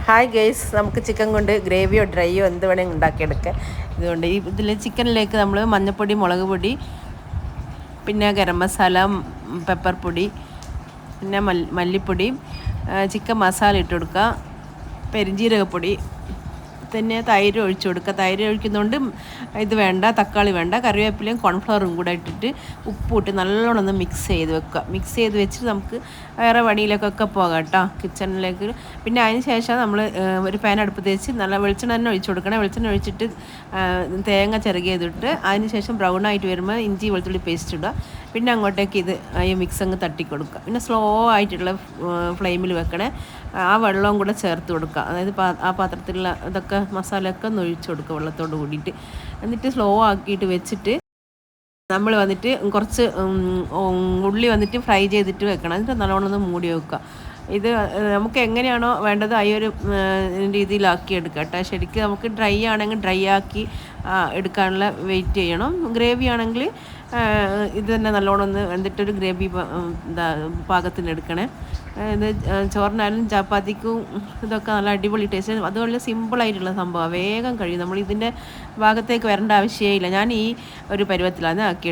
Hi guys, നമുക്ക് chicken കൊണ്ട് ഗ്രേവിയോ ഡ്രൈയോ എന്ത് വേണമെങ്കിൽ ഉണ്ടാക്കിയെടുക്കാം. ഇതുകൊണ്ട് ഇതിൽ ചിക്കനിലേക്ക് നമ്മൾ മഞ്ഞൾപ്പൊടി, മുളക് പൊടി, പിന്നെ ഗരം മസാല, പെപ്പർ പൊടി, പിന്നെ മല്ലിപ്പൊടി, ചിക്കൻ മസാല ഇട്ട് കൊടുക്കുക, പെരുംജീരകപ്പൊടി, പിന്നെ തൈര് ഒഴിച്ചു കൊടുക്കുക. തൈര് ഒഴിക്കുന്നതുകൊണ്ട് ഇത് വേണ്ട, തക്കാളി വേണ്ട, കറിവേപ്പിലയും കോൺഫ്ലവറും കൂടെ ഇട്ടിട്ട് ഉപ്പ് ഇട്ട് നല്ലോണം ഒന്ന് മിക്സ് ചെയ്ത് വെക്കുക. മിക്സ് ചെയ്ത് വെച്ചിട്ട് നമുക്ക് വേറെ വടിയിലേക്കൊക്കെ പോകാം കേട്ടോ, കിച്ചണിലേക്ക്. പിന്നെ അതിന് ശേഷം നമ്മൾ ഒരു പാൻ അടുപ്പത്ത് വെച്ച് നല്ല വെളിച്ചെണ്ണ തന്നെ ഒഴിച്ചു കൊടുക്കണം. വെളിച്ചെണ്ണ ഒഴിച്ചിട്ട് തേങ്ങ ചിരകിയതിട്ട് അതിന് ശേഷം ബ്രൗൺ ആയിട്ട് വരുമ്പോൾ ഇഞ്ചി വെളുത്തുള്ളി പേസ്റ്റ് ഇടുക. പിന്നെ അങ്ങോട്ടേക്ക് ഈ മിക്സ് അങ്ങ് തട്ടി കൊടുക്കുക. പിന്നെ സ്ലോ ആയിട്ടുള്ള ഫ്ലെയിമിൽ വെക്കണേ. ആ വെള്ളവും കൂടെ ചേർത്ത് കൊടുക്കുക. അതായത് ആ പാത്രത്തിലുള്ള ഇതൊക്കെ മസാലയൊക്കെ ഒന്ന് ഒഴിച്ചു കൊടുക്കുക വെള്ളത്തോട് കൂടിയിട്ട്. എന്നിട്ട് സ്ലോ ആക്കിയിട്ട് വെച്ചിട്ട് നമ്മൾ വന്നിട്ട് കുറച്ച് ഉള്ളി വന്നിട്ട് ഫ്രൈ ചെയ്തിട്ട് വെക്കണം. എന്നിട്ട് നല്ലോണം ഒന്ന് മൂടി വെക്കുക. ഇത് നമുക്ക് എങ്ങനെയാണോ വേണ്ടത് ആ ഒരു രീതിയിലാക്കി എടുക്കുക കേട്ടോ. ശരിക്കും നമുക്ക് ഡ്രൈ ആണെങ്കിൽ ഡ്രൈ ആക്കി എടുക്കാനുള്ള വെയിറ്റ് ചെയ്യണം. ഗ്രേവി ആണെങ്കിൽ ഇത് തന്നെ നല്ലോണം ഒന്ന് എന്നിട്ടൊരു ഗ്രേവി പാകത്തിന് എടുക്കണേ. ഇത് ചോറിനായാലും ചപ്പാത്തിക്കും ഇതൊക്കെ നല്ല അടിപൊളി ടേസ്റ്റ്. അതുപോലെ സിമ്പിളായിട്ടുള്ള സംഭവമാണ്, വേഗം കഴിയും. നമ്മൾ ഇതിൻ്റെ ഭാഗത്തേക്ക് വരേണ്ട ആവശ്യമേ ഇല്ല. ഞാൻ ഈ ഒരു പരുവത്തിലാണ് ആക്കിയെടുക്കുന്നത്.